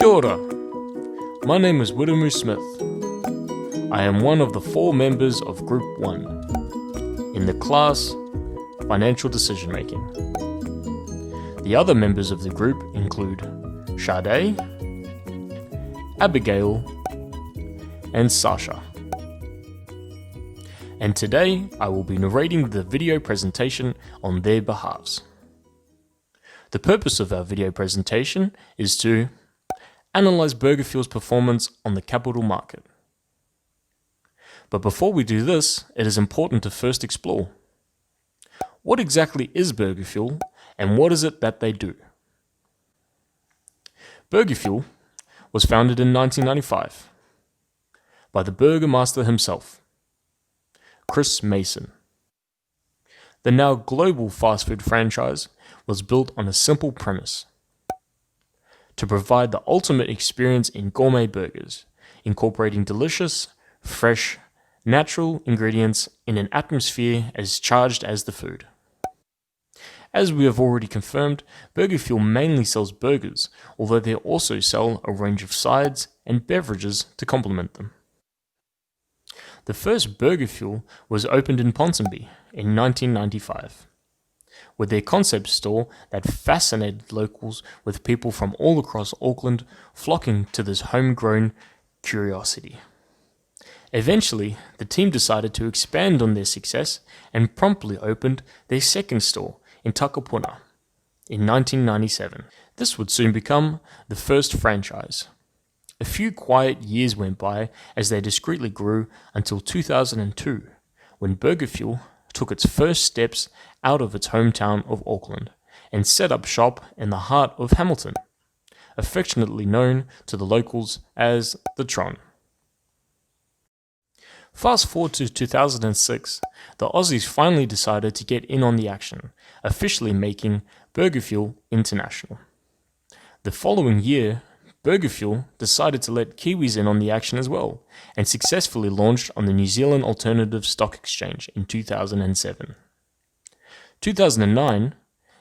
Kia ora. My name is Wiremu Smith. I am one of the 4 members of Group 1 in the class Financial Decision Making. The other members of the group include Sade, Abigail, and Sasha. And today I will be narrating the video presentation on their behalves. The purpose of our video presentation is to analyze Burger Fuel's performance on the capital market. But before we do this, it is important to first explore what exactly is Burger Fuel and what is it that they do. Burger Fuel was founded in 1995 by the Burger Master himself, Chris Mason. The now global fast food franchise was built on a simple premise: to provide the ultimate experience in gourmet burgers, incorporating delicious, fresh, natural ingredients in an atmosphere as charged as the food. As we have already confirmed, Burger Fuel mainly sells burgers, although they also sell a range of sides and beverages to complement them. The first Burger Fuel was opened in Ponsonby in 1995, with their concept store that fascinated locals, with people from all across Auckland flocking to this homegrown curiosity. Eventually, the team decided to expand on their success and promptly opened their second store in Takapuna in 1997. This would soon become the first franchise. A few quiet years went by as they discreetly grew until 2002, when Burger Fuel took its first steps out of its hometown of Auckland and set up shop in the heart of Hamilton, affectionately known to the locals as the Tron. Fast forward to 2006, the Aussies finally decided to get in on the action, officially making Burger Fuel international. The following year, Burger Fuel decided to let Kiwis in on the action as well, and successfully launched on the New Zealand Alternative Stock Exchange in 2007. 2009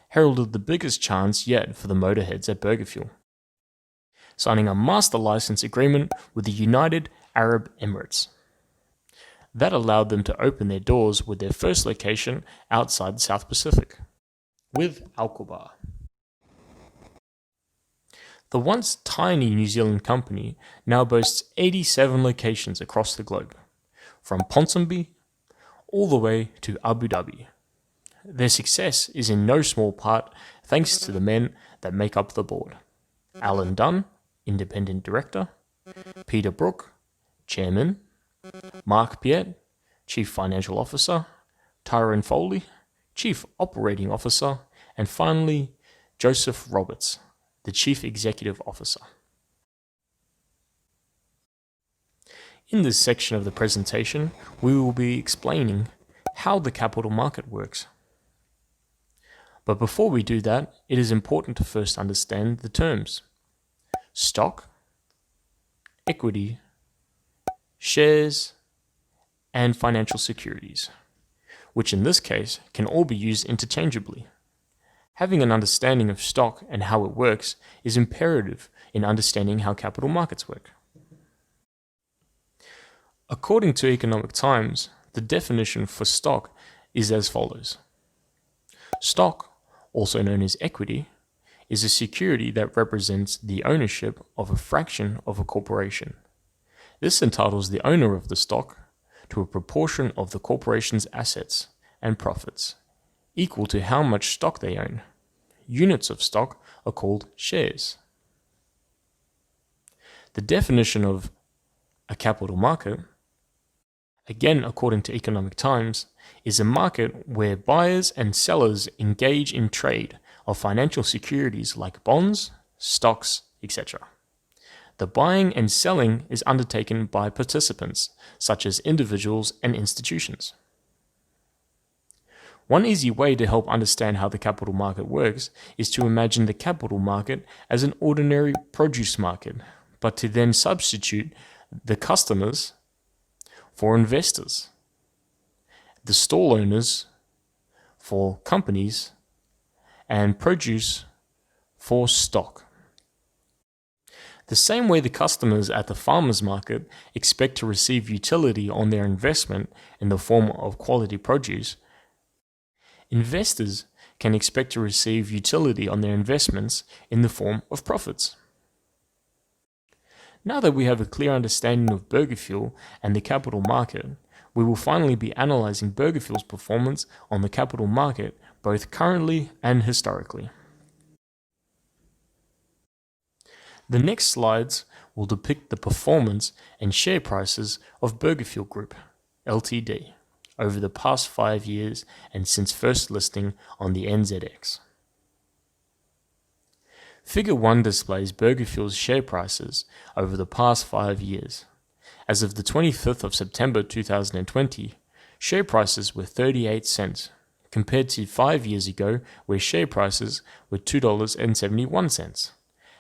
heralded the biggest chance yet for the motorheads at Burger Fuel, signing a master license agreement with the United Arab Emirates. That allowed them to open their doors with their first location outside the South Pacific, with Alcobar. The once tiny New Zealand company now boasts 87 locations across the globe, from Ponsonby all the way to Abu Dhabi. Their success is in no small part thanks to the men that make up the board: Alan Dunn, Independent Director; Peter Brook, Chairman; Mark Piet, Chief Financial Officer; Tyrone Foley, Chief Operating Officer; and finally, Joseph Roberts, the Chief Executive Officer. In this section of the presentation, we will be explaining how the capital market works. But before we do that, it is important to first understand the terms: stock, equity, shares, and financial securities, which in this case can all be used interchangeably. Having an understanding of stock and how it works is imperative in understanding how capital markets work. According to Economic Times, the definition for stock is as follows: stock, also known as equity, is a security that represents the ownership of a fraction of a corporation. This entitles the owner of the stock to a proportion of the corporation's assets and profits, equal to how much stock they own. Units of stock are called shares. The definition of a capital market, again according to Economic Times, is a market where buyers and sellers engage in trade of financial securities like bonds, stocks, etc. The buying and selling is undertaken by participants, such as individuals and institutions. One easy way to help understand how the capital market works is to imagine the capital market as an ordinary produce market, but to then substitute the customers for investors, the stall owners for companies, and produce for stock. The same way the customers at the farmers market expect to receive utility on their investment in the form of quality produce, investors can expect to receive utility on their investments in the form of profits. Now that we have a clear understanding of Burger Fuel and the capital market, we will finally be analyzing Burger Fuel's performance on the capital market both currently and historically. The next slides will depict the performance and share prices of Burger Fuel Group, Ltd, over the past 5 years and since first listing on the NZX. Figure 1 displays Burger Fuel's share prices over the past 5 years. As of the 25th of September 2020, share prices were 38 cents, compared to 5 years ago where share prices were $2.71.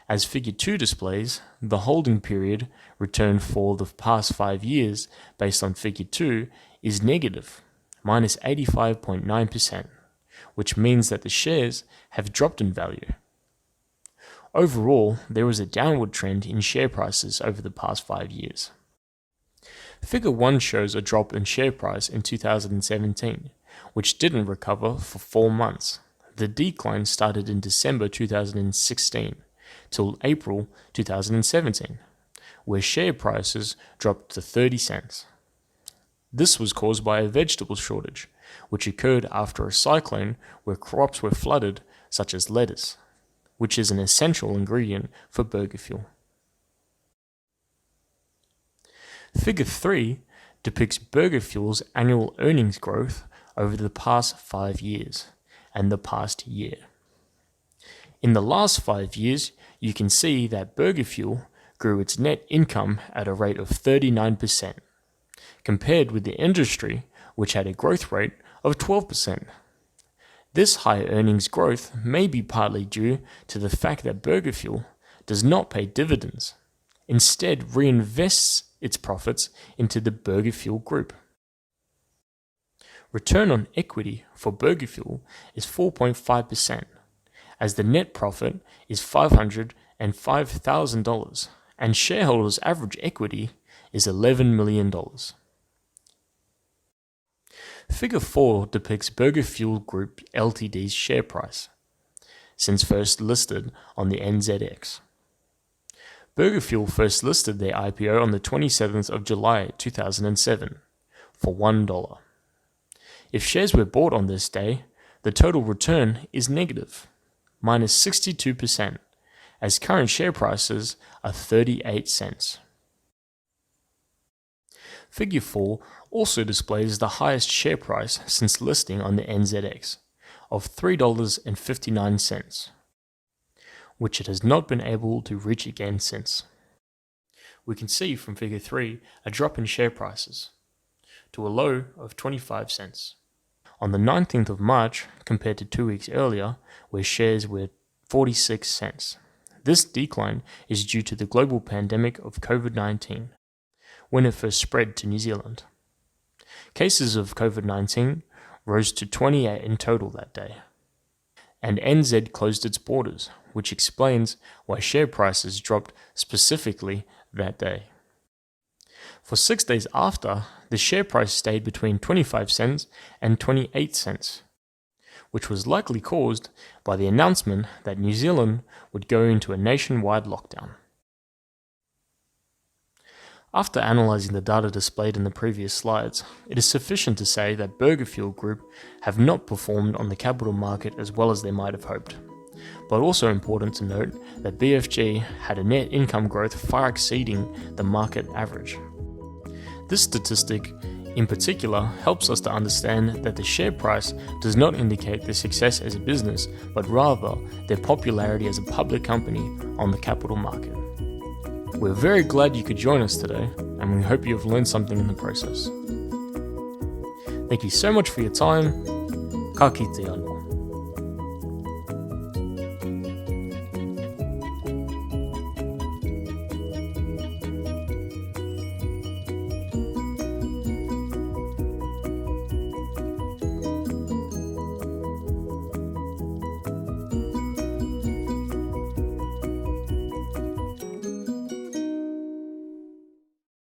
As Figure 2 displays, the holding period return for the past 5 years based on Figure 2 is negative, minus 85.9%, which means that the shares have dropped in value. Overall, there was a downward trend in share prices over the past 5 years. Figure 1 shows a drop in share price in 2017, which didn't recover for 4 months. The decline started in December 2016 till April 2017, where share prices dropped to 30 cents. This was caused by a vegetable shortage, which occurred after a cyclone where crops were flooded, such as lettuce, which is an essential ingredient for Burger Fuel. Figure 3 depicts Burger Fuel's annual earnings growth over the past 5 years and the past year. In the last 5 years, you can see that Burger Fuel grew its net income at a rate of 39%, compared with the industry, which had a growth rate of 12%. This high earnings growth may be partly due to the fact that Burger Fuel does not pay dividends, instead reinvests its profits into the Burger Fuel Group. Return on equity for Burger Fuel is 4.5%, as the net profit is $505,000 and shareholders' average equity is $11 million. Figure 4 depicts Burger Fuel Group Ltd's share price since first listed on the NZX. Burger Fuel first listed their IPO on the 27th of July 2007 for $1. If shares were bought on this day, the total return is negative, minus 62%, as current share prices are 38 cents. Figure 4 also displays the highest share price since listing on the NZX of $3.59, which it has not been able to reach again since. We can see from Figure 3 a drop in share prices to a low of 25 cents. On the 19th of March, compared to 2 weeks earlier, where shares were 46 cents. This decline is due to the global pandemic of COVID-19, when it first spread to New Zealand. Cases of COVID-19 rose to 28 in total that day, and NZ closed its borders, which explains why share prices dropped specifically that day. For 6 days after, the share price stayed between 25 cents and 28 cents, which was likely caused by the announcement that New Zealand would go into a nationwide lockdown. After analysing the data displayed in the previous slides, it is sufficient to say that Burger Fuel Group have not performed on the capital market as well as they might have hoped. But also important to note that BFG had a net income growth far exceeding the market average. This statistic in particular helps us to understand that the share price does not indicate their success as a business, but rather their popularity as a public company on the capital market. We're very glad you could join us today, and we hope you have learned something in the process. Thank you so much for your time. Ka kite anō.